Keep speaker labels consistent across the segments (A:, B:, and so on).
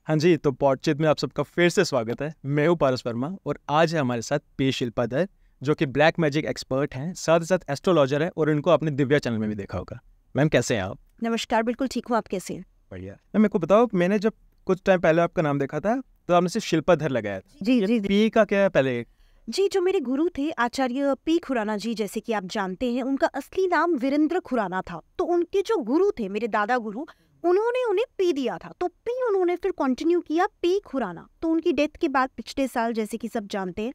A: हाँ जी, तो पॉडचित में आप सबका फिर से स्वागत है। मैं हूँ पारस वर्मा और आज है हमारे साथ पी शिल्पाधर, जो कि ब्लैक मैजिक एक्सपर्ट हैं, साथ ही साथ एस्ट्रोलॉजर है और इनको आपने दिव्या चैनल में भी देखा होगा। मैम कैसे हैं आप?
B: नमस्कार, बिल्कुल ठीक हूँ। आप कैसे हैं?
A: बढ़िया। मैम मेरे को बताओ, मैंने जब कुछ टाइम पहले आपका नाम देखा था तो आपने सिर्फ शिल्पाधर लगाया था।
B: जी जी जी
A: पी का क्या है पहले?
B: जी, जो मेरे गुरु थे आचार्य पी खुराना जी, जैसे कि आप जानते हैं, उनका असली नाम वीरेंद्र खुराना था। तो उनके जो गुरु थे, मेरे दादा गुरु, उन्होंने उन्हें पी दिया था, तो पी उन्होंने फिर कंटिन्यू किया, पी खुराना। तो उनकी डेथ के बाद पिछले साल, जैसे कि सब जानते हैं,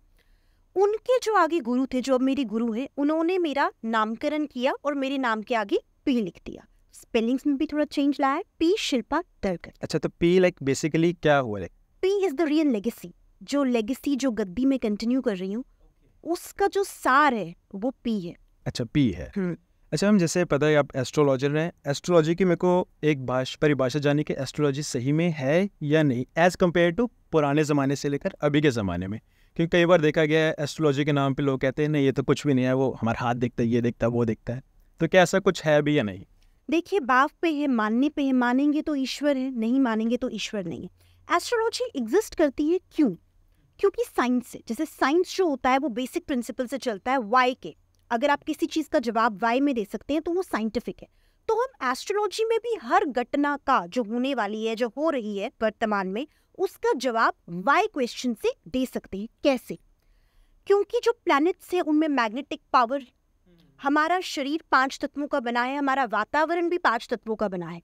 B: उनके जो आगे गुरु थे, जो अब मेरे गुरु हैं, उन्होंने मेरा नामकरण किया और मेरे नाम के आगे पी लिख दिया। स्पेलिंग्स में भी थोड़ा चेंज लाया है, पी शिल्पा दरकर।
A: अच्छा, तो पी लाइक बेसिकली क्या हुआ? Like
B: P is the real legacy. जो लेगेसी, जो गद्दी में कंटिन्यू कर रही हूँ, उसका जो सार है वो पी है।
A: अच्छा, पी है। अच्छा मैम, जैसे पता है आप एस्ट्रोलॉजर हैं, एस्ट्रोलॉजी की मेरे को एक परिभाषा जाननी कि एस्ट्रोलॉजी सही में है या नहीं, एज कम्पेयर टू पुराने ज़माने से लेकर अभी के ज़माने में। क्योंकि कई बार देखा गया है एस्ट्रोलॉजी के नाम पे लोग कहते हैं नहीं ये तो कुछ भी नहीं है, वो हमारा हाथ दिखता है, ये दिखता है, वो दिखता है। तो क्या ऐसा कुछ है भी या नहीं?
B: देखिए, बाप पे है, मानने पे है। मानेंगे तो ईश्वर है, नहीं मानेंगे तो ईश्वर नहीं है। एस्ट्रोलॉजी एग्जिस्ट करती है क्यों? क्योंकि साइंस से, जैसे साइंस जो होता है वो बेसिक प्रिंसिपल से चलता है, वाई के। अगर आप किसी चीज का जवाब वाई में दे सकते हैं तो वो साइंटिफिक है। तो हम एस्ट्रोलॉजी में भी हर घटना का, जो होने वाली है, जो हो रही है वर्तमान में, उसका जवाब वाई क्वेश्चन से दे सकते हैं। कैसे? क्योंकि जो प्लैनेट्स है उनमें मैग्नेटिक पावर, हमारा शरीर 5 तत्वों का बना है, हमारा वातावरण भी 5 तत्वों का बना है।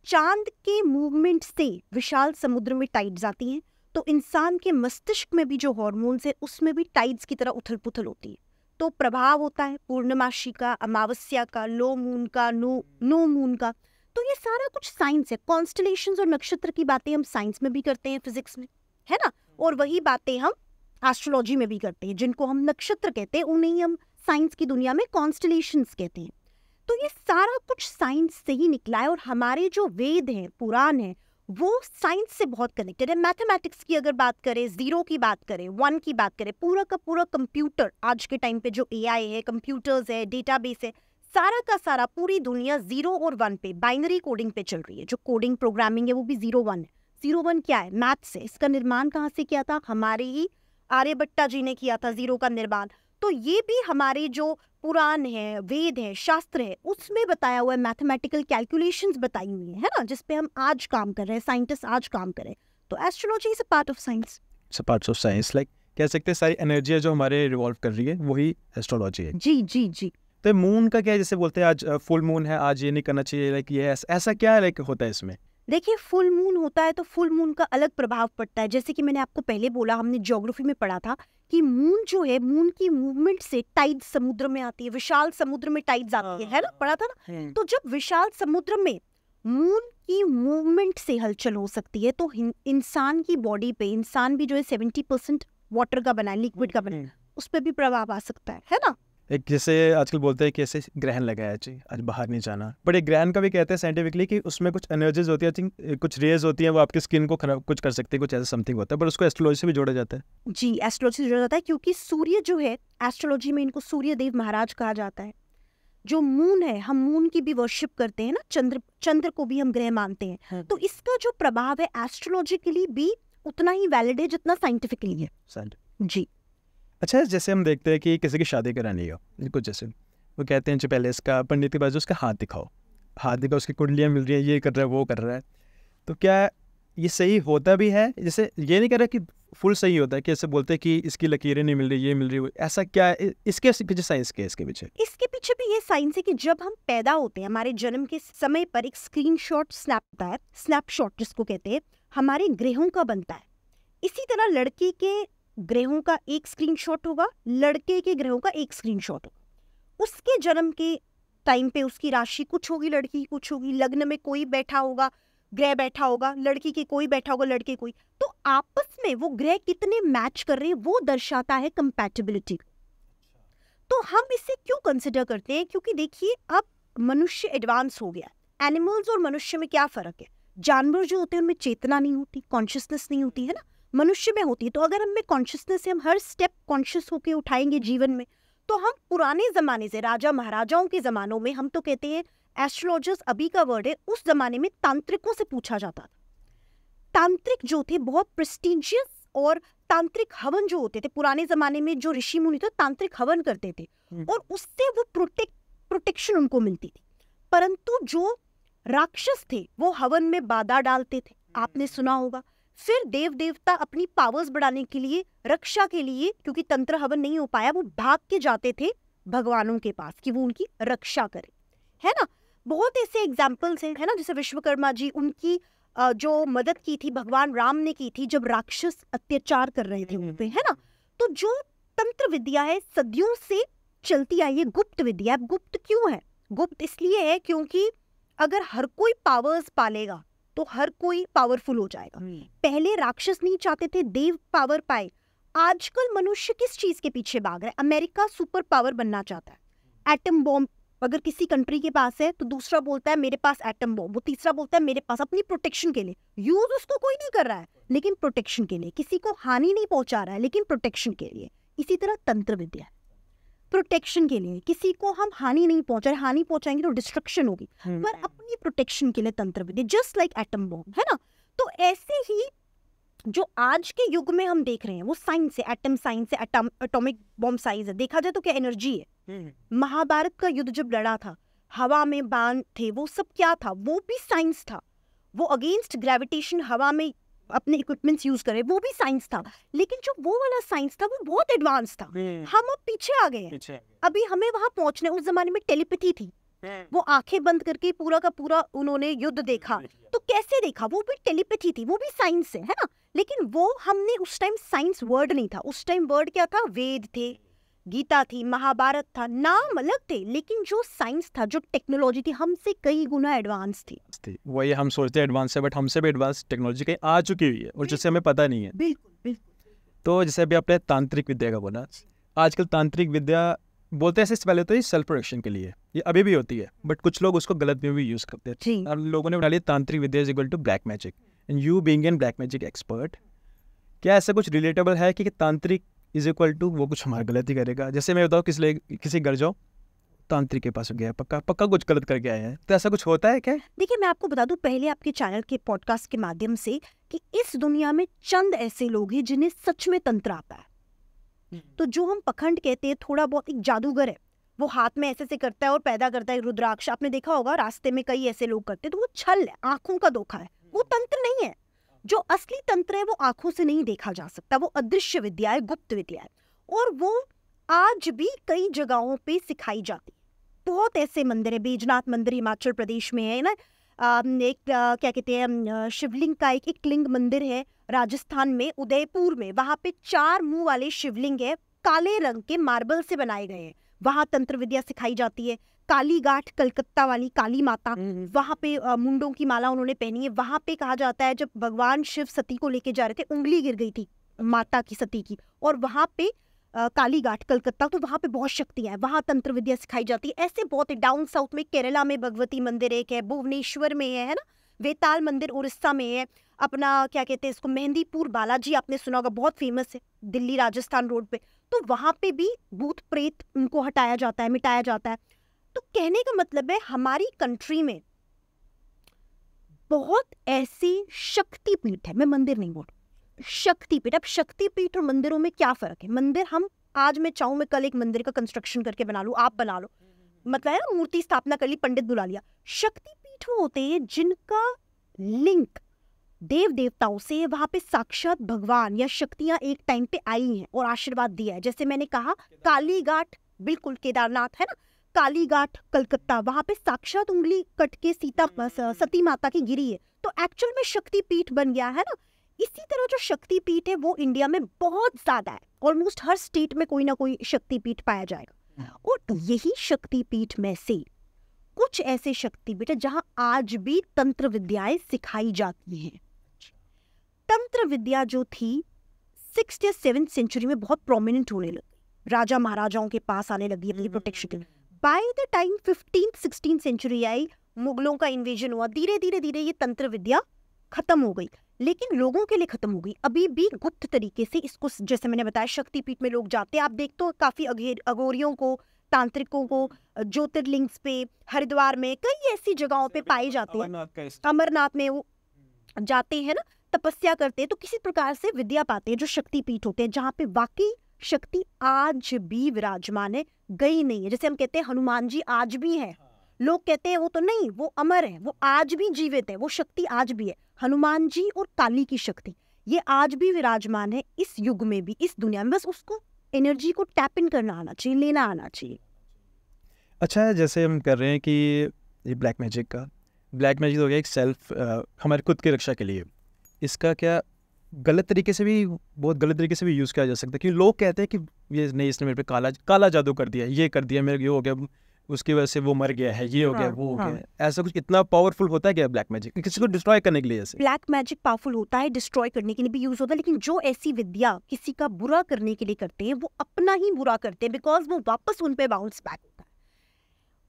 B: चांद के मूवमेंट से विशाल समुद्र में टाइड्स आती हैं, तो इंसान के मस्तिष्क में भी जो हार्मोन्स है उसमें भी टाइड्स की तरह उथल पुथल होती है। तो प्रभाव होता है पूर्णमासी का, अमावस्या का, लो मून का, नो मून का। तो ये सारा कुछ साइंस है। कॉन्स्टलेशंस और नक्षत्र की बातें हम साइंस में भी करते हैं, फिजिक्स में, है ना? और वही बातें हम एस्ट्रोलॉजी में भी करते हैं। जिनको हम नक्षत्र कहते हैं उन्हें हम साइंस की दुनिया में कॉन्स्टलेशंस कहते हैं। तो ये सारा कुछ साइंस से ही निकला है। और हमारे जो वेद हैं, पुराण हैं, वो साइंस से बहुत कनेक्टेड है। मैथमेटिक्स की अगर बात करें, 0 की बात करें, 1 की बात करें, पूरा का पूरा कंप्यूटर आज के टाइम पे जो एआई है, कंप्यूटर्स है, डेटाबेस है, सारा का सारा पूरी दुनिया 0 और 1 पे, बाइनरी कोडिंग पे चल रही है। जो कोडिंग प्रोग्रामिंग है वो भी 0-1 है। 0-1 क्या है? मैथ्स है। इसका निर्माण कहाँ से किया था? हमारे ही आर्यभट्टा जी ने किया था 0 का निर्माण। तो ये भी हमारे जो पुराण है, वेद है, शास्त्र है, उसमें बताया हुआ है, मैथमेटिकल कैलकुलेशंस बताई हुई है ना, जिसपे हम आज काम कर रहे हैं, साइंटिस्ट आज काम कर रहे हैं। तो astrology is a part of science.
A: It's a part of science, like कह सकते हैं सारी एनर्जी जो हमारे रिवॉल्व कर रही है वही एस्ट्रोलॉजी है।
B: जी जी जी।
A: तो मून का क्या है? जैसे बोलते हैं आज फुल मून है, आज ये नहीं करना चाहिए, लाइक ये ऐसा क्या लाइक होता है इसमें?
B: देखिए, फुल मून होता है तो फुल मून का अलग प्रभाव पड़ता है। जैसे कि मैंने आपको पहले बोला, हमने ज्योग्राफी में पढ़ा था कि मून जो है, मून की मूवमेंट से टाइड समुद्र में आती है, विशाल समुद्र में टाइड्स आती है ना? पढ़ा था ना? तो जब विशाल समुद्र में मून की मूवमेंट से हलचल हो सकती है, तो इंसान की बॉडी पे, इंसान भी जो है 70% वाटर का बना है, लिक्विड का बना है, उस पर भी प्रभाव आ सकता है ना?
A: एक जैसे आजकल बोलते हैं कि ऐसे ग्रहण लगाया चाहिए, आज बाहर नहीं जाना, बट एक ग्रहण का भी कहते हैं साइंटिफिकली कि उसमें कुछ एनर्जीज होती है, आई थिंक कुछ रेज होती हैं, वो आपकी स्किन को खराब कुछ कर सकती है, कुछ ऐसा समथिंग होता है, पर उसको एस्ट्रोलॉजी से भी जोड़ा जाता है।
B: जी, एस्ट्रोलॉजी से जोड़ा जाता है, क्योंकि सूर्य जो है, एस्ट्रोलॉजी में इनको सूर्य देव महाराज कहा जाता है। जो मून है, हम मून की भी वर्शिप करते हैं ना, चंद्र को भी हम ग्रह मानते हैं। तो इसका जो प्रभाव है एस्ट्रोलॉजिकली भी उतना ही वैलिड है जितना साइंटिफिकली है। जी।
A: अच्छा, जैसे हम देखते हैं कि किसी की शादी करानी हो, कुछ जैसे वो कहते हैं पहले इसका पंडित के पास उसका हाथ दिखाओ, उसकी कुंडलियाँ मिल रही हैं, ये कर रहा है, वो कर रहा है। तो क्या ये सही होता भी है? जैसे ये नहीं कह रहा कि फुल सही होता है, कि ऐसे बोलते हैं कि इसकी लकीरें नहीं मिल रही, ये मिल रही, ऐसा क्या है? इसके पीछे साइंस के इसके पीछे
B: भी ये साइंस है कि जब हम पैदा होते हैं, हमारे जन्म के समय पर एक स्क्रीनशॉट स्नैप होता है, स्नैपशॉट जिसको कहते हैं, हमारे ग्रहों का बनता है। इसी तरह लड़की के ग्रहों का एक स्क्रीनशॉट होगा, लड़के के ग्रहों का एक स्क्रीनशॉट होगा। उसके जन्म के टाइम पे उसकी राशि कुछ होगी, लड़की की कुछ होगी, लग्न में कोई बैठा होगा, ग्रह बैठा होगा, लड़की की कोई बैठा होगा, लड़के कोई। तो आपस में वो ग्रह कितने मैच कर रहे हैं वो दर्शाता है कंपैटिबिलिटी। तो हम इसे क्यों कंसिडर करते हैं? क्योंकि देखिए, अब मनुष्य एडवांस हो गया। एनिमल्स और मनुष्य में क्या फर्क है? जानवर जो होते हैं उनमें चेतना नहीं होती, कॉन्शियसनेस नहीं होती, है ना? मनुष्य में होती है। तो अगर हमें कॉन्शियसनेस है, हम हर स्टेप कॉन्शियस होकर उठाएंगे जीवन में, तो हम पुराने जमाने से, राजा महाराजाओं के जमानों में, हम तो कहते हैं एस्ट्रोलॉजर्स अभी का वर्ड है, उस जमाने में तांत्रिकों से पूछा जाता था। तांत्रिक जो थे बहुत प्रेस्टिजियस, और तांत्रिक हवन जो होते थे पुराने जमाने में, जो ऋषि मुनि थे तांत्रिक हवन करते थे और उससे वो प्रोटेक्शन उनको मिलती थी। परंतु जो राक्षस थे वो हवन में बाधा डालते थे, आपने सुना होगा। फिर देव देवता अपनी पावर्स बढ़ाने के लिए, रक्षा के लिए, क्योंकि तंत्र हवन नहीं हो पाया, वो भाग के जाते थे भगवानों के पास कि वो उनकी रक्षा करें, है ना। बहुत ऐसे एग्जाम्पल्स हैं, है ना, जैसे विश्वकर्मा जी, उनकी जो मदद की थी भगवान राम ने की थी जब राक्षस अत्याचार कर रहे थे उन पे, है ना। तो जो तंत्र विद्या है सदियों से चलती आई है, गुप्त विद्या। गुप्त क्यों है? गुप्त इसलिए है क्योंकि अगर हर कोई पावर्स पालेगा तो हर कोई पावरफुल हो जाएगा। पहले राक्षस नहीं चाहते थे देव पावर पाए, आजकल मनुष्य किस चीज के पीछे भाग रहा है? अमेरिका सुपर पावर बनना चाहता है। एटम बॉम्ब अगर किसी कंट्री के पास है तो दूसरा बोलता है मेरे पास एटम बॉम्ब, वो तीसरा बोलता है मेरे पास, अपनी प्रोटेक्शन के लिए। यूज उसको कोई नहीं कर रहा है लेकिन प्रोटेक्शन के लिए, किसी को हानि नहीं पहुंचा रहा है लेकिन प्रोटेक्शन के लिए। इसी तरह तंत्र विद्या है, प्रोटेक्शन के लिए, किसी को हम हानि नहीं पहुंचा रहे, हानि पहुंचाएंगे तो डिस्ट्रक्शन होगी, पर अपनी प्रोटेक्शन के लिए तंत्र विद्या, जस्ट लाइक एटम बॉम्ब, है ना। तो ऐसे ही जो आज के युग में हम देख रहे हैं वो साइंस है, एटम साइंस है, एटॉमिक बॉम्ब साइंस है। देखा जाए तो क्या एनर्जी है। महाभारत का युद्ध जब लड़ा था, हवा में बाण थे, वो सब क्या था? वो भी साइंस था। वो अगेंस्ट ग्रेविटेशन हवा में अपने इक्विपमेंट्स यूज करे, वो भी साइंस था। लेकिन जो वो वाला साइंस था वो बहुत एडवांस था। हम अब पीछे आ गए हैं, अभी हमें वहां पहुंचने। उस जमाने में टेलीपैथी थी, वो आंखें बंद करके पूरा का पूरा उन्होंने युद्ध देखा। तो कैसे देखा? वो भी टेलीपैथी थी, वो भी साइंस है ना। लेकिन वो हमने उस टाइम साइंस वर्ड नहीं था, उस टाइम वर्ड क्या था? वेद थे, गीता थी, महाभारत था, नाम अलग थे, लेकिन जो साइंस था, जो टेक्नोलॉजी थी, हमसे कई गुना एडवांस थी।
A: वही हम सोचते हैं एडवांस है, बट हमसे भी एडवांस टेक्नोलॉजी कहीं आ चुकी हुई है और जिससे हमें पता नहीं है।
B: बिल्कुल बिल्कुल।
A: तो जैसे अभी आपने तांत्रिक विद्या का बोला, आजकल तांत्रिक विद्या बोलते हैं इससे पहले तो ये सेल्फ प्रोटेक्शन के लिए, ये अभी भी होती है, बट कुछ लोग उसको गलत में भी यूज करते हैं। और लोगों ने बना लिया तांत्रिक विद्या is equal to black magic, and you being an black magic expert, क्या ऐसा कुछ रिलेटेबल है कि तांत्रिक इज इक्वल टू वो कुछ हमारी गलती करेगा? जैसे मैं बताऊँ किसी घर जाओ, तांत्रिक के पास गया, पक्का कुछ गलत करके आया है, तो ऐसा कुछ होता है क्या?
B: देखिए मैं आपको बता दूं पहले आपके चैनल के पॉडकास्ट के माध्यम से कि इस दुनिया में चंद ऐसे लोग हैं जिन्हें सच में तंत्र आता है। तो जो हम पखंड कहते हैं, थोड़ा बहुत एक जादूगर है, वो हाथ में ऐसे से करता है और पैदा करता है रुद्राक्ष। आपने देखा होगा रास्ते में कई ऐसे लोग करते हैं, तो वो छल है, आंखों का धोखा है, वो तंत्र नहीं है। जो असली तंत्र है वो आंखों से नहीं देखा जा सकता, वो अदृश्य विद्या है, गुप्त विद्या है, और वो आज भी कई जगहों पे सिखाई जाती है। बहुत ऐसे मंदिर है, बैजनाथ मंदिर हिमाचल प्रदेश में है ना, एक क्या कहते हैं शिवलिंग का एक लिंग मंदिर है राजस्थान में, उदयपुर में, वहां पे 4 मुंह वाले शिवलिंग है, काले रंग के मार्बल से बनाए गए हैं, वहां तंत्र विद्या सिखाई जाती है। काली घाट कलकत्ता वाली काली माता, वहां पे मुंडों की माला उन्होंने पहनी है। वहां पे कहा जाता है जब भगवान शिव सती को लेके जा रहे थे, उंगली गिर गई थी माता की, सती की, और वहां पे काली घाट कलकत्ता, तो वहां पे बहुत शक्ति है, वहां तंत्र विद्या सिखाई जाती है। ऐसे बहुत है, डाउन साउथ में केरला में भगवती मंदिर एक है, भुवनेश्वर में है ना, वेताल मंदिर उड़ीसा में है, अपना क्या कहते हैं इसको, मेहंदीपुर बालाजी आपने सुना होगा, बहुत फेमस है दिल्ली राजस्थान रोड पे। तो वहां पे भी भूत प्रेत उनको हटाया जाता है, मिटाया जाता है। तो कहने का मतलब है हमारी कंट्री में बहुत ऐसी शक्तिपीठ है, मैं मंदिर नहीं बोल, शक्तिपीठ। अब शक्तिपीठ और मंदिरों में क्या फर्क है? मंदिर हम आज मैं चाहूं मैं कल एक मंदिर का कंस्ट्रक्शन करके बना लूं, आप बना लो, मतलब है ना, मूर्ति स्थापना कर ली, पंडित बुला लिया। शक्तिपीठ वो होते हैं जिनका लिंक देव देवताओं से, वहां पे साक्षात भगवान या शक्तियां एक टाइम पे आई हैं और आशीर्वाद दिया है। जैसे मैंने कहा काली घाट, बिल्कुल केदारनाथ है ना, काली घाट कलकत्ता, वहां पे साक्षात उंगली कट के सती माता की गिरी है, तो एक्चुअल में शक्तिपीठ बन गया है ना। इसी तरह जो शक्तिपीठ है वो इंडिया में बहुत ज्यादा है, ऑलमोस्ट हर स्टेट में कोई ना कोई शक्तिपीठ पाया जाएगा। और यही शक्तिपीठ में से कुछ ऐसे शक्तिपीठ है जहां आज भी तंत्र विद्याएं सिखाई जाती हैं। तंत्र विद्या जो थी 6th या 7th सेंचुरी में बहुत प्रोमिनेंट होने लगी, राजा महाराजाओं के पास आने लगी अपनी प्रोटेक्शन के लिए। By the time 15th 16th century आई, मुगलों का इन्वेजन हुआ, धीरे धीरे ये तंत्र विद्या खत्म हो गई, लेकिन लोगों के लिए खत्म हो गई। अभी भी गुप्त तरीके से इसको, जैसे मैंने बताया, शक्तिपीठ में लोग जाते हैं, आप देखते हो काफी अघोरियों को, तांत्रिकों को ज्योतिर्लिंग्स पे, हरिद्वार में, कई ऐसी जगहों पे पाए जाते हैं, अमरनाथ में वो जाते हैं ना, तपस्या करते हैं तो किसी प्रकार से विद्या पाते हैं, जो शक्तिपीठ होते हैं जहाँ पे वाकई शक्ति आज भी विराजमान है, गई नहीं है। जैसे हम कहते हैं हनुमान जी आज भी है, लोग कहते हैं वो तो नहीं, वो अमर है, वो आज भी जीवित है, वो शक्ति आज भी है। हनुमान जी और काली की शक्ति ये आज भी विराजमान है इस युग में भी, इस दुनिया में। बस उसको एनर्जी को टैप इन करना आना चाहिए, लेना आना चाहिए।
A: अच्छा है, जैसे हम कर रहे हैं कि ये ब्लैक मैजिक हो गया एक सेल्फ हमारे खुद की रक्षा के लिए, इसका क्या गलत तरीके से भी, बहुत गलत तरीके से भी यूज़ किया जा सकता है? क्योंकि लोग कहते हैं कि ये नहीं, इसने मेरे पे काला जादू कर दिया, ये कर दिया, मेरे ये हो गया, उसकी वजह से वो मर गया है, ये हो गया, वो हो गया। ऐसा कुछ इतना पावरफुल होता है क्या ब्लैक मैजिक, किसी को डिस्ट्रॉय करने के लिए? जैसे
B: ब्लैक मैजिक पावरफुल होता है, डिस्ट्रॉय करने के लिए भी यूज होता है, लेकिन जो ऐसी विद्या किसी का बुरा करने के लिए करते हैं वो अपना ही बुरा करते हैं, बिकॉज वो वापस उन पे बाउंस बैक होता है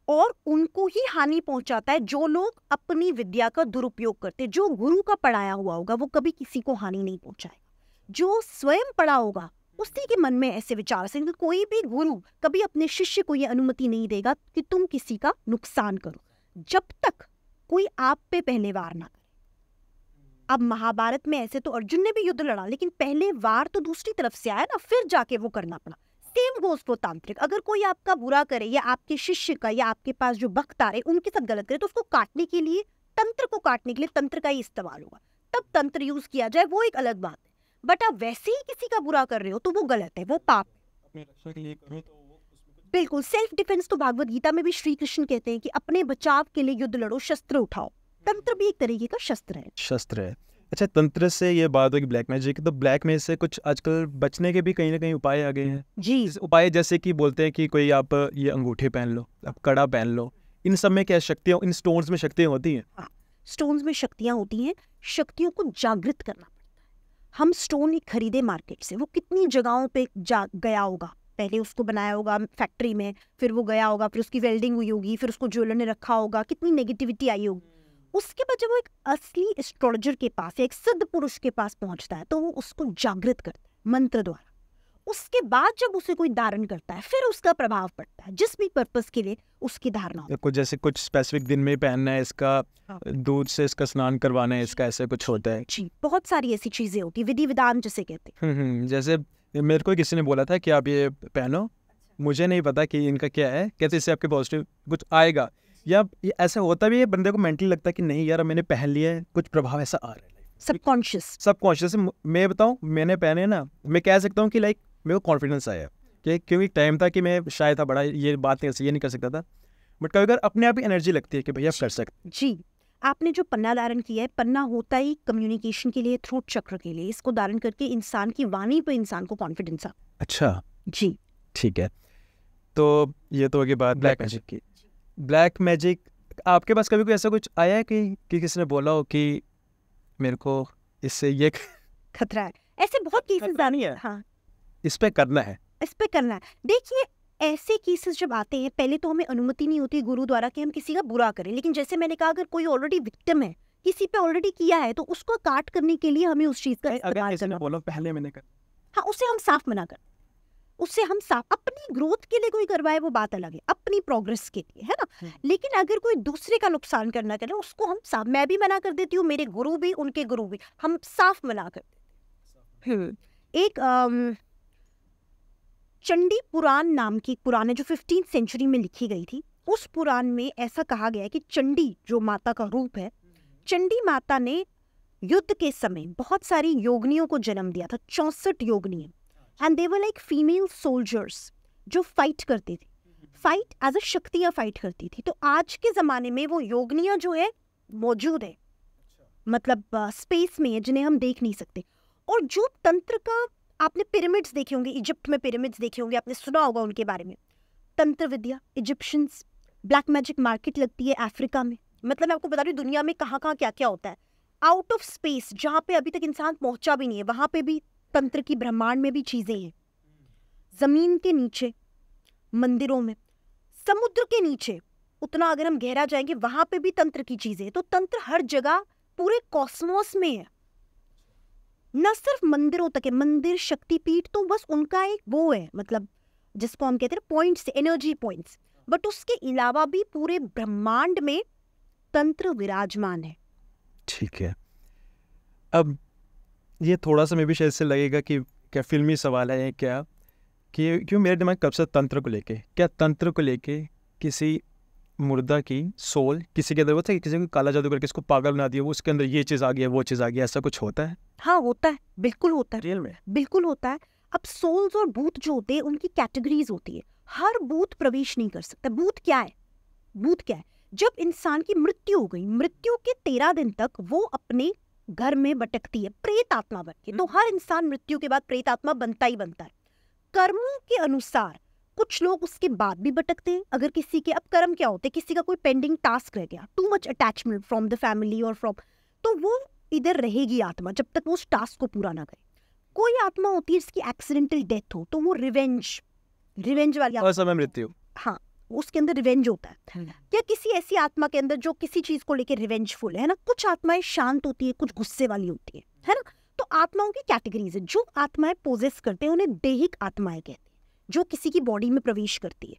B: और उनको ही हानि पहुंचाता है। जो लोग अपनी विद्या का दुरुपयोग करते हैं, जो गुरु का पढ़ाया हुआ होगा वो कभी किसी को हानि नहीं पहुंचाएगा, जो स्वयं पढ़ा होगा उसी के मन में ऐसे विचार से। कोई भी गुरु कभी अपने शिष्य को यह अनुमति नहीं देगा कि तुम किसी का नुकसान करो, जब तक कोई आप पे पहले वार ना करे। अब महाभारत में ऐसे तो अर्जुन ने भी युद्ध लड़ा, लेकिन पहले वार तो दूसरी तरफ से आया ना, फिर जाके वो करना पड़ा। सेम गोज फॉर तांत्रिक। अगर कोई आपका बुरा करे या आपके शिष्य का या आपके पास जो भक्त आ रहे उनके साथ गलत करे, तो उसको काटने के लिए, तंत्र को काटने के लिए तंत्र का ही इस्तेमाल होगा, तब तंत्र यूज किया जाए, वो एक अलग बात है। बट आप वैसे ही किसी का बुरा कर रहे हो तो वो गलत है, वो पाप है।
A: अपनी रक्षा के लिए करो तो वो उसमें
B: बिल्कुल सेल्फ डिफेंस। तो भागवत गीता में भी श्री कृष्ण कहते हैं कि अपने बचाव के लिए युद्ध लड़ो, शस्त्र उठाओ। तंत्र भी एक तरीके का शस्त्र है।
A: शस्त्र है। अच्छा, तंत्र से ये बात होगी ब्लैक मैजिक, तो ब्लैक मैजिक से कुछ आजकल बचने के भी कहीं ना कहीं उपाय आ गए हैं
B: जी।
A: उपाय जैसे कि बोलते हैं कि कोई आप ये अंगूठे पहन लो, आप कड़ा पहन लो, इन सब में क्या शक्तियाँ, इन स्टोन्स में शक्तियाँ होती हैं?
B: हाँ, स्टोन्स में शक्तियाँ होती हैं। शक्तियों को जागृत करना पड़ता है। हम स्टोन खरीदे मार्केट से, वो कितनी जगहों पे गया होगा, पहले उसको बनाया होगा फैक्ट्री में, फिर वो गया होगा, फिर उसकी वेल्डिंग हुई होगी, फिर उसको ज्वेलर ने रखा होगा, कितनी नेगेटिविटी आई होगी। उसके बाद जब वो एक असली एस्ट्रोलॉजर के पास या एक सिद्ध पुरुष के पास पहुंचता है तो वो उसको जागृत करता है मंत्र द्वारा। उसके बाद जब उसे कोई धारण करता है फिर उसका प्रभाव पड़ता है, जिस भी पर्पस के लिए उसकी धारणा हो।
A: कुछ जैसे कुछ स्पेसिफिक दिन में पहनना है, इसका दूध से इसका स्नान करवाना है, इसका ऐसे कुछ होता है?
B: जी, बहुत सारी ऐसी चीजें होती है, विधि विधान जिसे कहते हैं।
A: जैसे मेरे को किसी ने बोला था कि आप ये पहनो, मुझे नहीं पता कि इनका क्या है, कैसे इससे आपके पॉजिटिव कुछ आएगा, या ये ऐसा होता भी है बंदे को मेंटली लगता है कि नहीं यार मैंने पहन लिया है, कुछ प्रभाव ऐसा आ रहा है सबकॉन्शियस। मैं बताऊं, मैंने पहने ना, मैं कह सकता हूँ कि लाइक मेरे को कॉन्फिडेंस आया कि क्योंकि टाइम था कि मैं शायद था बड़ा ये बात ये नहीं कर सकता था, बट कभी अगर अपने आप ही एनर्जी लगती है कि भैया आप कर सकते।
B: जी, आपने जो पन्ना धारण किया है, पन्ना होता ही कम्युनिकेशन के लिए, थ्रोट चक्र के लिए। इसको धारण करके इंसान की वाणी पे इंसान को कॉन्फिडेंस आता।
A: अच्छा
B: जी,
A: ठीक है। तो ये तो होगी बात ब्लैक मैजिक की। ब्लैक मैजिक आपके पास कभी कोई ऐसा कुछ आया है कि किसी ने बोला हो कि मेरे को इससे ये
B: खतरा है? ऐसे बहुत केसेस
A: नहीं है,
B: हाँ,
A: इस पे करना है,
B: इस पे करना है। देखिए, ऐसे केसेस जब आते हैं पहले तो हमें अनुमति नहीं होती गुरु द्वारा कि हम किसी का बुरा करें, लेकिन जैसे मैंने कहा अगर कोई ऑलरेडी विक्टिम है, किसी पे ऑलरेडी किया है, तो उसको काट करने के लिए हमें उस चीज का इस्तेमाल करना।
A: बोलो पहले मैंने कर,
B: हाँ, उससे हम साफ मना कर, उससे हम साफ, अपनी ग्रोथ के लिए कोई करवाए वो बात अलग है, अपनी प्रोग्रेस के लिए है ना। लेकिन अगर कोई दूसरे का नुकसान करना करे उसको हम साफ, मैं भी मना कर देती हूँ, मेरे गुरु भी, उनके गुरु भी, हम साफ मना कर देते हैं। एक चंडी पुराण नाम की पुराण है जो 15th सेंचुरी में लिखी गई थी। उस पुराण में ऐसा कहा गया है कि चंडी जो माता का रूप है, चंडी माता ने युद्ध के समय बहुत सारी योगनियों को जन्म दिया था, 64 योगनियां, and they were like female soldiers जो फाइट करती थी, फाइट एज अ शक्तियां फाइट करती थी। तो आज के जमाने में वो योगनियां जो है मौजूद है, मतलब स्पेस में है, जिन्हें हम देख नहीं सकते। और जो तंत्र का, आपने पिरामिड्स देखे होंगे, इजिप्ट में पिरामिड्स देखे होंगे, आपने सुना होगा उनके बारे में, तंत्र विद्या, इजिप्शियंस, ब्लैक मैजिक मार्केट लगती है अफ्रीका में। मतलब मैं आपको बता रही हूँ दुनिया में कहाँ कहाँ क्या क्या होता है। आउट ऑफ स्पेस जहाँ पे अभी तक इंसान पहुंचा भी नहीं है, वहां पे भी तंत्र की, ब्रह्मांड में भी चीजें हैं। जमीन के नीचे, मंदिरों में, समुद्र के नीचे, उतना अगर हम गहरा जाएंगे वहां पे भी तंत्र की चीजें। तो तंत्र हर जगह पूरे कॉस्मोस में है, न सिर्फ मंदिरों तक है। मंदिर, शक्तिपीठ तो बस उनका एक वो है, मतलब जिसको हम कहते हैं पॉइंट्स, एनर्जी पॉइंट्स, बट उसके अलावा भी पूरे ब्रह्मांड में तंत्र विराजमान है।
A: ठीक है। अब ये थोड़ा सा मे भी शायद से लगेगा कि क्या फिल्मी सवाल है क्या, कि क्यों मेरे दिमाग कब से तंत्र को लेके, क्या तंत्र को लेके किसी मुर्दा की सोल किसी के अंदर होता है, किसी को काला जादू करके इसको पागल बना दिया, वो उसके अंदर ये चीज़ आ गया वो चीज़ आ गया, ऐसा कुछ होता है?
B: हाँ होता है, बिल्कुल होता है,
A: रियल में
B: बिल्कुल होता है। अब सोल्स और भूत जो होते हैं उनकी कैटेगरीज होती है, हर भूत प्रवेश नहीं कर सकता। भूत क्या है? भूत क्या है? जब इंसान की मृत्यु हो गई, मृत्यु के 13 दिन तक वो अपने घर में भटकती है प्रेत आत्मा बन के। तो हर इंसान मृत्यु के बाद प्रेत आत्मा बनता ही बनता है। कर्मों के अनुसार कुछ लोग उसके बाद भी भटकते हैं। अगर किसी के, अब कर्म क्या होते हैं, किसी का कोई पेंडिंग टास्क रह गया, too much attachment from the family और फ्रॉम, तो वो इधर रहेगी आत्मा जब तक वो उस टास्क को पूरा ना करे। कोई आत्मा होती है जिसकी एक्सीडेंटल डेथ हो, तो वो रिवेंज वाली
A: असमय मृत्यु,
B: हाँ उसके अंदर रिवेंज होता है। या किसी ऐसी आत्मा के अंदर जो किसी चीज को लेकर रिवेंजफुल है ना। कुछ आत्माएं शांत होती है, कुछ गुस्से वाली होती है ना। तो आत्माओं की कैटेगरीज है। जो आत्माएं पोजेस करते हैं उन्हें देहिक आत्माएं कहते हैं, जो किसी की बॉडी में प्रवेश करती है।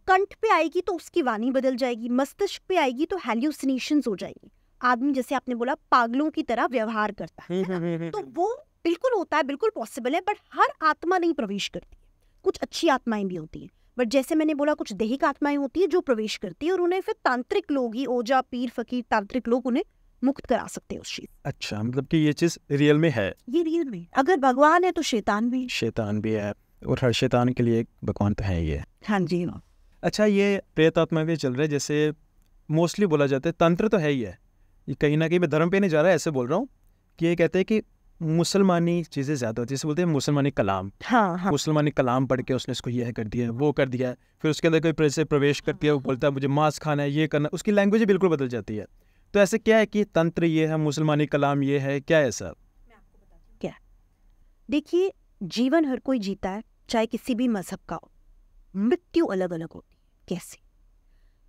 B: कंठ पे आएगी तो उसकी वाणी बदल जाएगी, मस्तिष्क पे आएगी तो हैल्यूसिनेशंस हो जाएगी। आदमी जैसे आपने बोला पागलों की तरह व्यवहार करता है, तो वो बिल्कुल होता है, बिल्कुल पॉसिबल है। बट हर आत्मा नहीं प्रवेश करती है, कुछ अच्छी आत्माएं भी होती है। बट जैसे मैंने बोला कुछ देहिक आत्माएं होती है जो प्रवेश करती है, और उन्हें फिर तांत्रिक लोग ही, ओझा पीर फकीर तांत्रिक लोग उन्हें मुक्त करा सकते हैं उस चीज।
A: अच्छा, मतलब कि ये चीज़ रियल में है?
B: ये रियल में, अगर भगवान है तो शैतान भी
A: है, और हर शैतान के लिए एक भगवान तो है ही है।
B: हाँ जी।
A: अच्छा, ये प्रेत आत्मा भी चल रहा है, जैसे मोस्टली बोला जाता है तंत्र तो है ही है, ये कहीं ना कहीं मैं धर्म पे नहीं जा रहा है, ऐसे बोल रहा हूँ कि ये कहते हैं कि मुसलमानी चीज़ें ज़्यादा होती है, जैसे बोलते हैं मुसलमानी कलाम।
B: हाँ।
A: मुसलमानी कलाम पढ़ के उसने इसको यह कर दिया वो कर दिया, फिर उसके अंदर कोई से प्रवेश करती है, वो बोलता है मुझे मांस खाना है, ये करना, उसकी लैंग्वेज बिल्कुल बदल जाती है। तो ऐसे क्या है कि तंत्र ये है, मुसलमानी कलाम ये है, क्या है ऐसा?
B: क्या, देखिए जीवन हर कोई जीता है, चाहे किसी भी मजहब का हो। मृत्यु अलग अलग होती है। कैसे?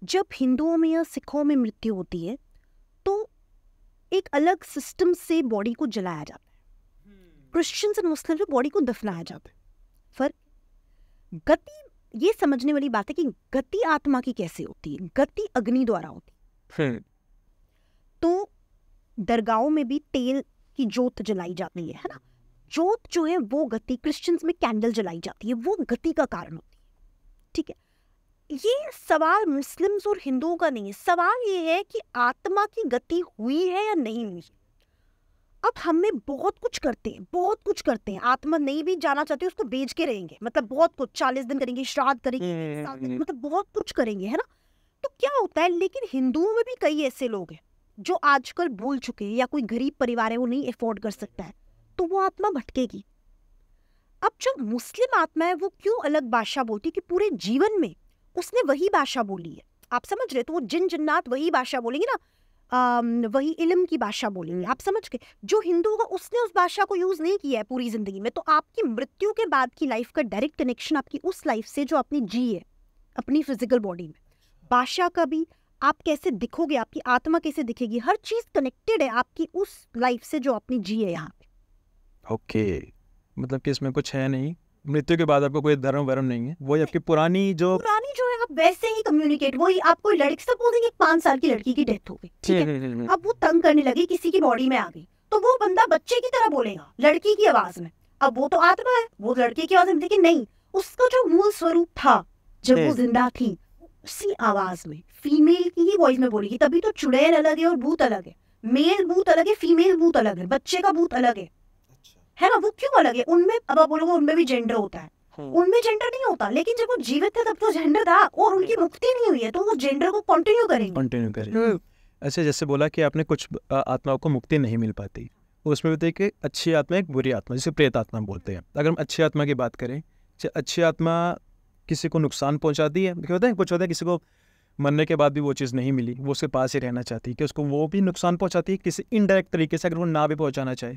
B: जब हिंदुओं में या सिखों में मृत्यु होती है तो एक अलग सिस्टम से बॉडी को जलाया जाता है। क्रिश्चियंस और मुस्लिम में बॉडी को दफनाया जाता है। फर्क, गति, ये समझने वाली बात है कि गति आत्मा की कैसे होती है। गति अग्नि द्वारा होती है। तो दरगाहों में भी तेल की जोत जलाई जाती है ना। जोत जो है वो गति, क्रिश्चियंस में कैंडल जलाई जाती है, वो गति का कारण होती है। ठीक है, ये सवाल मुस्लिम्स और हिंदुओं का नहीं है। सवाल ये है कि आत्मा की गति हुई है या नहीं हुई। अब हम में बहुत कुछ करते हैं, बहुत कुछ करते हैं। आत्मा नहीं भी जाना चाहते उसको बेच के रहेंगे, मतलब बहुत कुछ, 40 दिन करेंगे, श्राद्ध करेंगे, मतलब बहुत कुछ करेंगे, है ना। तो क्या होता है, लेकिन हिंदुओं में भी कई ऐसे लोग हैं जो आजकल भूल चुके हैं, या कोई गरीब परिवार है वो नहीं अफोर्ड कर सकता है, तो वो आत्मा भटकेगी। अब जो मुस्लिम आत्मा है वो क्यों अलग भाषा बोलती है, कि पूरे जीवन में उसने वही भाषा बोली है। आप समझ रहे? तो वो जिन जन्नात वही भाषा बोलेंगे ना, वही इल्म की भाषा बोलेंगे। आप समझ गए? जो हिंदू होगा उसने उस भाषा को यूज नहीं किया है पूरी जिंदगी में, तो आपकी मृत्यु के बाद की लाइफ का डायरेक्ट कनेक्शन आपकी उस लाइफ से जो आपने जी है अपनी फिजिकल बॉडी में। भाषा का भी, आप कैसे दिखोगे, आपकी आत्मा कैसे दिखेगी, हर चीज कनेक्टेड है आपकी उस लाइफ से जो आपने जी है यहाँ पे।
A: ओके, मतलब कि इसमें कुछ है नहीं, मृत्यु के बाद आपको कोई धर्म वरम नहीं है, वही आपकी पुरानी जो
B: है, आप वैसे ही कम्युनिकेट। वही आपको लड़की, सपोज एक 5 साल की लड़की की डेथ हो गई, ठीक है, अब वो तंग करने लगी, किसी की बॉडी में आ गई, तो वो बंदा बच्चे की तरह बोलेगा लड़की की आवाज में। अब वो तो आत्मा है, वो लड़की की आवाज में, लेकिन नहीं, उसका जो मूल स्वरूप था जब वो जिंदा थी उसी आवाज में, फीमेल की ही वॉइस में बोलेगी। तभी तो चुड़ैल अलग है और भूत अलग है, मेल भूत अलग है, फीमेल भूत अलग है, बच्चे का भूत अलग है ना। वो क्यों अलग है? उनमें, अब आप बोलोगे उनमें भी जेंडर होता है, उनमें जेंडर नहीं होता, लेकिन जब वो जीवित थे तब तो जेंडर था, और उनकी मुक्ति नहीं हुई है तो वो जेंडर को कंटिन्यू करेंगे।
A: अच्छा, जैसे बोला कि आपने कुछ आत्माओं को मुक्ति नहीं मिल पाती, उसमें बताइए कि अच्छी आत्मा एक बुरी आत्मा, जिसे प्रेत आत्मा बोलते हैं। अगर हम अच्छी आत्मा की बात करें, अच्छी आत्मा किसी को नुकसान पहुंचाती है, होता है कुछ होता है किसी को मरने के बाद भी वो चीज़ नहीं मिली, वो उसके पास ही रहना चाहती है, कि उसको वो भी नुकसान पहुंचाती है किसी इनडायरेक्ट तरीके से, अगर वो ना भी पहुंचाना चाहे।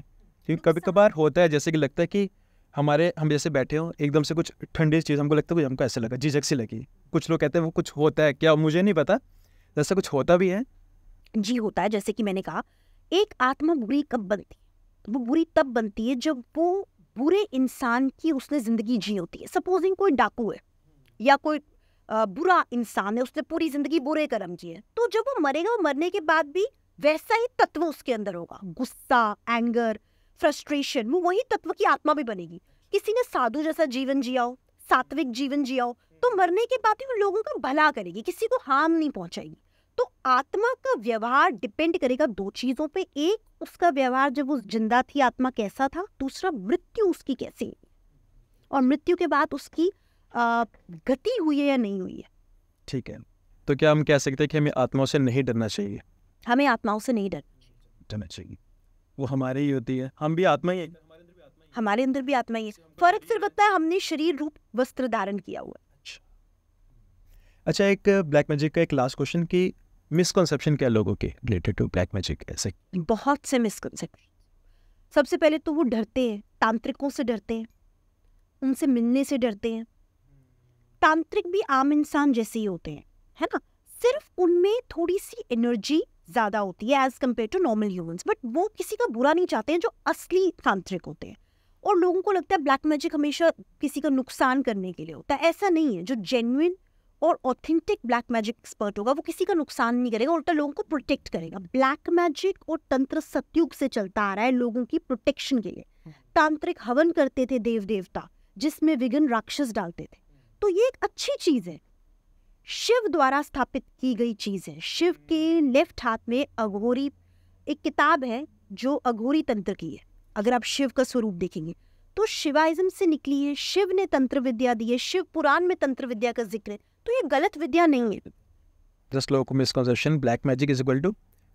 A: क्योंकि कभी कभार होता है, जैसे कि लगता है कि हम जैसे बैठे हो, एकदम से कुछ ठंडी चीज़ हमको लगता है, हमको ऐसा लगा, झिझक सी लगी, कुछ लोग कहते हैं वो कुछ होता है, क्या मुझे नहीं पता, जैसा कुछ होता भी है।
B: जी होता है। जैसे कि मैंने कहा, एक आत्मा बुरी कब बनती है? वो बुरी तब बनती है जब वो बुरे इंसान की उसने जिंदगी जी होती है। सपोजिंग कोई डाकू है या कोई बुरा इंसान है, उसने पूरी जिंदगी बुरे कर्म किए, तो जब वो मरेगा, वो मरने के बाद भी वैसा ही तत्व उसके अंदर होगा, गुस्सा, एंगर, फ्रस्ट्रेशन, वो वही तत्व की आत्मा भी बनेगी। किसी ने साधु जैसा जीवन जिया हो, सात्विक जीवन जिया हो, तो मरने के बाद भी वो लोगों का भला करेगी, किसी को हार्म नहीं पहुंचाएगी। तो आत्मा का व्यवहार डिपेंड करेगा दो चीजों पे, एक उसका व्यवहार जब वो जिंदा थी आत्मा कैसा था, दूसरा मृत्यु उसकी कैसी है, और मृत्यु के बाद उसकी गति हुई है या नहीं हुई है।
A: ठीक है, तो क्या हम कह सकते हैं कि हमें आत्माओं से नहीं डरना चाहिए?
B: हमें आत्माओं से नहीं
A: डरना चाहिए, वो हमारी ही होती है, हम भी आत्मा ही है,
B: हमारे अंदर भी आत्मा ही है। फर्क सिर्फ होता है हमने शरीर रूप वस्त्र धारण किया हुआ है।
A: अच्छा, एक ब्लैक मैजिक का एक लास्ट क्वेश्चन की मिसकंसेप्शन क्या लोगों के रिलेटेड टू ब्लैक मैजिक? ऐसे
B: बहुत से मिसकंसेप्शन। सबसे पहले तो वो डरते हैं, तांत्रिकों से डरते हैं, उनसे मिलने से डरते हैं। तांत्रिक भी आम इंसान जैसे ही होते हैं, है ना, सिर्फ उनमें थोड़ी सी एनर्जी ज्यादा होती है as compare to normal humans, but वो किसी का बुरा नहीं चाहते हैं जो असली तांत्रिक होते हैं। और लोगों को लगता है ब्लैक मैजिक हमेशा किसी का नुकसान करने के लिए होता है, ऐसा नहीं है। जो जेन्युइन और ऑथेंटिक ब्लैक मैजिक एक्सपर्ट होगा वो किसी का नुकसान नहीं करेगा, उल्टा लोगों को प्रोटेक्ट करेगा। ब्लैक मैजिक और तंत्र सतयुग से चलता आ रहा है लोगों की प्रोटेक्शन के लिए। तांत्रिक हवन करते थे देव देवता, जिसमें विघ्न राक्षस डालते थे, तो ये एक अच्छी चीज है, शिव द्वारा स्थापित की गई चीज है। शिव के लेफ्ट हाथ में अघोरी, एक किताब है जो अघोरी तंत्र की है। अगर आप शिव का स्वरूप देखेंगे तो शिवाइज्म से निकली है, शिव ने तंत्र विद्या दी है, शिव पुराण में तंत्र विद्या का जिक्र है, तो ये गलत विद्या नहीं है।
A: जस्ट लोगों को misconception black magic is equal to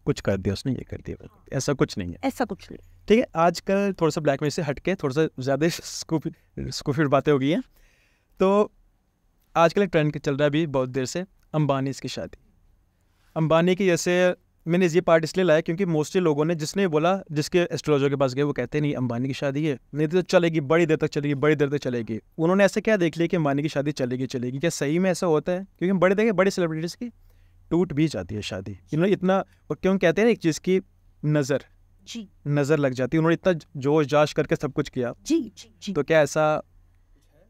A: कुछ कर दिया उसने, ये कर दिया, ऐसा कुछ नहीं है,
B: ऐसा कुछ नहीं।
A: ठीक है, आजकल थोड़ा सा ब्लैक मैजिक से हटके थोड़ा सा ज़्यादा स्कूफी बातें हो गई हैं। तो आजकल एक ट्रेंड चल रहा है अभी बहुत देर से, अंबानी की शादी। अंबानी की, जैसे मैंने ये पार्ट इसलिए लाया क्योंकि मोस्टली लोगों ने, जिसने बोला, जिसके एस्ट्रोलॉजर के पास गए, वो कहते हैं नहीं अंबानी की शादी है, नहीं तो चलेगी, बड़ी देर तक चलेगी, बड़ी देर तक चलेगी। उन्होंने ऐसे क्या देख लिया कि अंबानी की शादी चलेगी? क्या सही में ऐसा होता है? क्योंकि बड़े देखे बड़े सेलिब्रिटीज़ की टूट भी जाती है शादी, इन्होंने इतना, और क्यों कहते हैं एक चीज़ की नज़र
B: जी,
A: नज़र लग जाती है, उन्होंने इतना जोश जाश करके सब कुछ किया।
B: जी जी जी,
A: तो क्या ऐसा?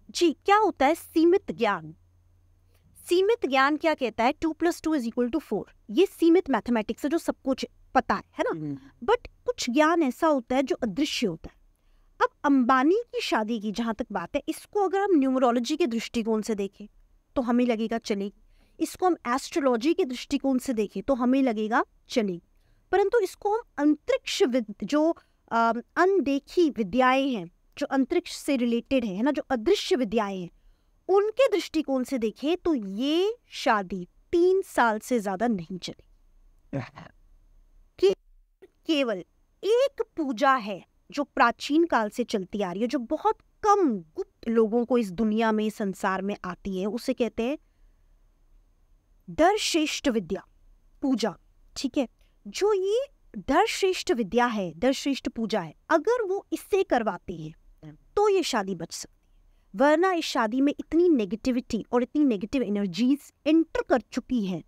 B: जी, क्या होता है सीमित ज्ञान? सीमित ज्ञान क्या कहता है? 2+2=4। ये सीमित मैथमेटिक्स है जो सब कुछ पता है ना, बट कुछ ज्ञान ऐसा होता है जो अदृश्य होता है। अब अंबानी की शादी की जहां तक बात है, इसको अगर हम न्यूमरोलॉजी के दृष्टिकोण से देखें तो हमें लगेगा चलेगी, इसको हम एस्ट्रोलॉजी के दृष्टिकोण से देखें तो हमें लगेगा चलेगी, परंतु इसको हम अंतरिक्ष जो अनदेखी विद्याएं हैं, जो अंतरिक्ष से रिलेटेड है ना, जो अदृश्य विद्याएं हैं, उनके दृष्टिकोण से देखें तो ये शादी 3 साल से ज्यादा नहीं चली। केवल एक पूजा है जो प्राचीन काल से चलती आ रही है, जो बहुत कम गुप्त लोगों को इस दुनिया में, संसार में आती है, उसे कहते हैं दर्श्रेष्ठ विद्या पूजा। ठीक है, जो ये दर्श्रेष्ठ विद्या है, दर्श्रेष्ठ पूजा है, अगर वो इससे करवाते हैं तो ये शादी बच सकती है, वरना इस शादी में इतनी नेगेटिविटी और इतनी नेगेटिव एनर्जीज एंटर कर चुकी हैं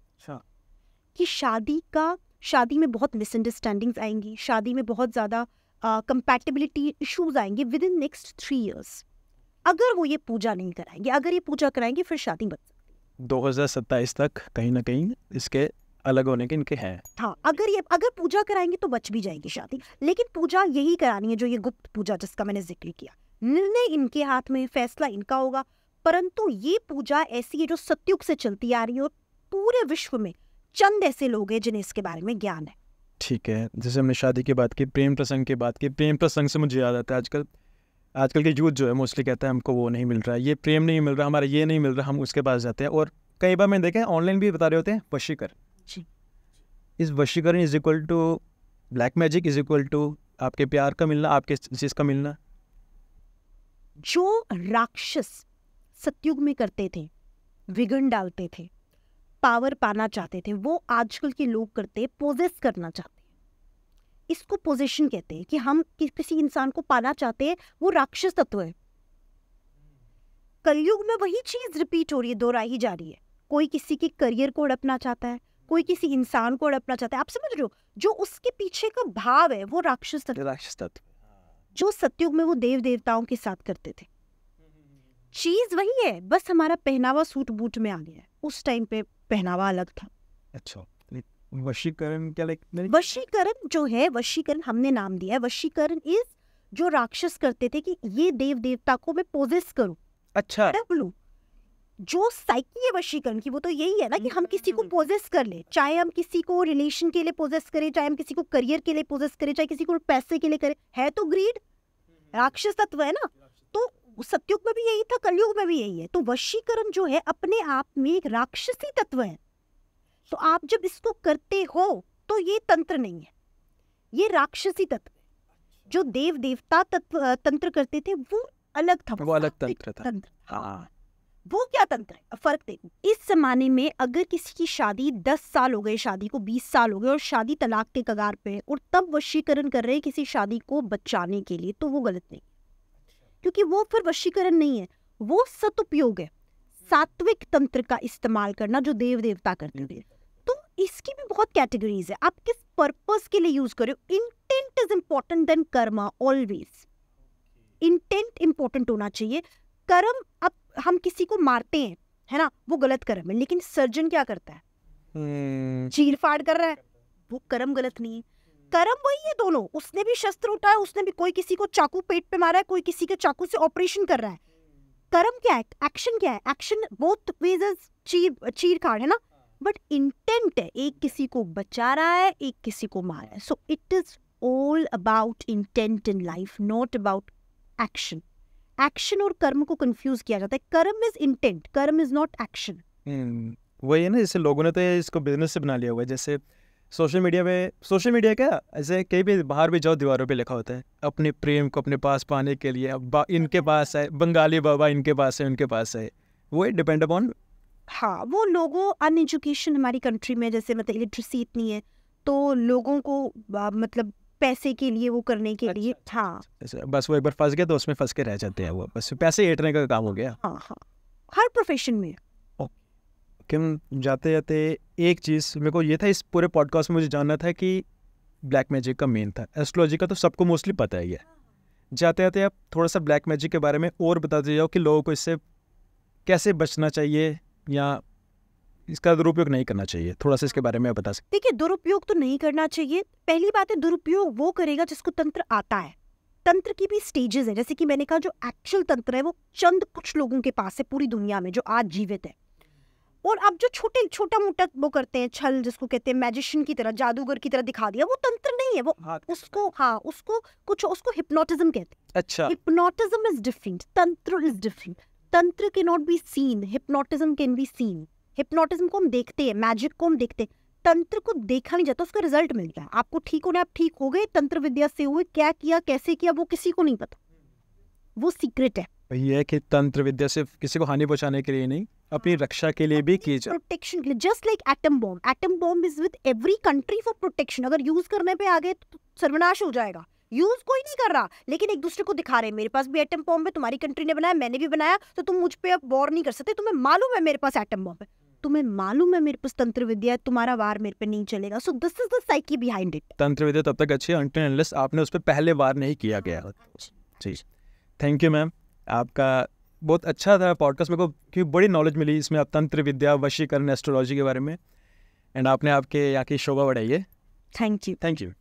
B: कि शादी में बहुत मिसअंडरस्टैंडिंग्स आएंगी, शादी में बहुत ज़्यादा कंपैटिबिलिटी इश्यूज आएंगे विद इन नेक्स्ट 3 years। अगर वो ये पूजा नहीं कराएंगे, अगर ये पूजा कराएंगे, फिर शादी बच सकती है।
A: 2027 तक कहीं ना कहीं इसके अलग होने के इनके हैं।
B: हाँ, अगर पूजा कराएंगे तो बच भी जाएगी शादी, लेकिन पूजा यही करानी है जो ये गुप्त पूजा जिसका मैंने जिक्र किया। निर्णय इनके हाथ में, फैसला इनका होगा, परंतु ये पूजा ऐसी है जो सतयुग से चलती आ रही है और पूरे विश्व में चंद ऐसे लोग हैं जिन्हें इसके बारे में ज्ञान है।
A: ठीक है, जैसे हमने शादी की बात की, प्रेम प्रसंग की बात की, प्रेम प्रसंग से मुझे याद आता है आजकल के यूथ जो है मोस्टली कहता है हमको वो नहीं मिल रहा है, ये प्रेम नहीं मिल रहा, हमारा ये नहीं मिल रहा, हम उसके पास जाते हैं। और कई बार मैंने देखा है ऑनलाइन भी बता रहे होते हैं वशीकरण। इस वशीकरण is equal to black magic, is equal to आपके प्यार का मिलना, आपके चीज़ का मिलना।
B: जो राक्षस सतयुग में करते थे, विघ्न डालते थे, पावर पाना चाहते थे, वो आजकल के लोग करते, पोजेस करना चाहते हैं। इसको पोजेशन कहते हैं कि हम किसी इंसान को पाना चाहते हैं, वो राक्षस तत्व है। कलयुग में वही चीज रिपीट हो रही है, दोहराई जा रही है। कोई किसी के करियर को हड़पना चाहता है, कोई किसी इंसान को हड़पना चाहता है। आप समझ रहे हो, जो उसके पीछे का भाव है वो राक्षस तत्व, जो सतयुग में वो देव देवताओं के साथ करते थे। चीज वही है, बस हमारा पहनावा सूट बूट में आ गया है, उस टाइम पे पहनावा अलग था।
A: अच्छा, वशीकरण क्या?
B: वशीकरण जो है, वशीकरण हमने नाम दिया है, वशीकरण इज जो राक्षस करते थे कि ये देव देवता को मैं पोजेस करूं,
A: अच्छा,
B: बोलूं। जो साइकी है वशीकरण की, वो तो यही है ना कि हम किसी को पोजेस कर ले, चाहे हम किसी को रिलेशन के लिए पोजेस करें, चाहे हम किसी को करियर के लिए पोजेस करें, चाहे किसी को पैसे के लिए करें, है तो ग्रीड, राक्षस तत्व है ना। तो सतयुग में भी यही था, कलयुग में भी यही है। तो वशीकरण जो है अपने आप में एक राक्षसी तत्व है। तो आप जब इसको करते हो तो ये तंत्र नहीं है, ये राक्षसी तत्व है। जो देव देवता तत्व तंत्र करते थे वो अलग था,
A: वो अलग तंत्र था।
B: हाँ, वो क्या तंत्र है, फर्क देखो। इस जमाने में अगर किसी की शादी 10 साल हो गए, शादी को 20 साल हो गए और शादी तलाक के कगार पे है और तब वशीकरण कर रहे हैं किसी शादी को बचाने के लिए, तो वो गलत नहीं, क्योंकि वो फिर वशीकरण नहीं है, वो सदुपयोग है, सात्विक तंत्र का इस्तेमाल करना जो देव देवता करते थे। तो इसकी भी बहुत कैटेगरीज है, आप किस पर्पस के लिए यूज कर रहे हो। Intent is important then Karma, always intent important होना चाहिए। कर्म, अब हम किसी को मारते हैं, है ना, वो गलत कर्म है, लेकिन सर्जन क्या करता है, चीर फाड़ कर रहा है, वो कर्म गलत नहीं है। कर्म वही है दोनों, उसने भी शस्त्र उठाया, उसने भी, कोई किसी को चाकू पेट पे मारा है, कोई किसी के चाकू से ऑपरेशन कर रहा है। कर्म क्या है, एक्शन क्या है, एक्शन बोथ वेज इज चीर फाड़, है ना। बट इंटेंट है, एक किसी को बचा रहा है, एक किसी को मारा है। So it is all about intent in life, not about action. Action और कर्म को कंफ्यूज किया जाता है। कर्म इज इंटेंट, कर्म इज नॉट एक्शन।
A: वही है ना, जैसे लोगों ने तो इसको बिजनेस से बना लिया हुआ है। जैसे सोशल मीडिया क्या, ऐसे कहीं भी बाहर भी जाओ दीवारों पे लिखा होता है अपने प्रेम को अपने पास पाने के लिए इनके पास है, बंगाली बाबा इनके पास है, उनके पास है। वो डिपेंड अपॉन,
B: हाँ, वो लोगों, अनएजुकेशन हमारी कंट्री में, जैसे मतलब इलिटरेसी इतनी है, तो लोगों को मतलब पैसे के लिए वो करने के लिए, हाँ,
A: बस वो एक बार फंस गए तो उसमें फंस के रह जाते हैं, वो बस पैसे ऐंठने का काम हो गया।
B: हाँ हाँ, हर प्रोफेशन में।
A: किम जाते जाते एक चीज़ मेरे को ये था, इस पूरे पॉडकास्ट में मुझे जानना था कि ब्लैक मैजिक का मेन था, एस्ट्रोलॉजी का तो सबको मोस्टली पता है। ये जाते जाते आप थोड़ा सा ब्लैक मैजिक के बारे में और बताते जाओ कि लोगों को इससे कैसे बचना चाहिए या इसका दुरुपयोग नहीं करना चाहिए, थोड़ा सा इसके बारे में आप बता सकते।
B: देखिए, दुरुपयोग तो नहीं करना चाहिए। पहली बात है, दुरुपयोग वो करेगा जिसको तंत्र आता है। तंत्र की भी स्टेजेस है, जैसे कि मैंने कहा, जो एक्चुअल तंत्र है वो चंद कुछ लोगों के पास है पूरी दुनिया में जो आज जीवित है। और अब जो छोटा मोटा वो करते हैं छल, जिसको कहते हैं मैजिशियन की तरह, जादूगर की तरह दिखा दिया, वो तंत्र नहीं है, वो उसको हिप्नोटिज्म कहते हैं।
A: अच्छा,
B: हिप्नोटिज्म इज डिफरेंट, तंत्र इज डिफरेंट। तंत्र can not be seen, hypnotism can be seen. Hypnotism को हम देखते हैं, मैजिक को हम देखते हैं, तंत्र को देखा नहीं जाता, उसका रिजल्ट मिलता है। आपको ठीक होना, आप ठीक हो गए, तंत्र विद्या से हुए, क्या किया कैसे किया वो किसी को नहीं पता, वो सीक्रेट है।
A: ये है कि तंत्र विद्या सिर्फ किसी को हानि पहुंचाने के लिए नहीं, अपनी रक्षा के लिए भी की जाए,
B: प्रोटेक्शन के लिए। Just like atom bomb, atom bomb is with every country for protection. अगर यूज करने पे आ गए तो सर्वनाश हो जाएगा। यूज कोई नहीं कर रहा, लेकिन एक दूसरे को दिखा रहे हैं, मेरे पास भी एटम बॉम्ब है, तुम्हारी कंट्री ने बनाया, मैंने भी बनाया, तो तुम मुझ पे अब वॉर नहीं कर सकते। तुम्हें मालूम है मेरे पास एटम बॉम्ब है, तुम्हें मालूम है मेरे पास तंत्र विद्या है, तुम्हारा वार मेरे पे नहीं चलेगा। So this is the psyche behind it.
A: तंत्र विद्या तब तक अच्छी है अनटिल अनलेस आपने उस पर पहले वार नहीं किया गया। जी, थैंक यू मैम, आपका बहुत अच्छा था पॉडकास्ट। मेरे को क्योंकि बड़ी नॉलेज मिली इसमें, आप तंत्र विद्या, वशीकरण, एस्ट्रोलॉजी के बारे में, एंड आपने आपके यहाँ की शोभा बढ़ाई है।
B: Thank you.
A: Thank you.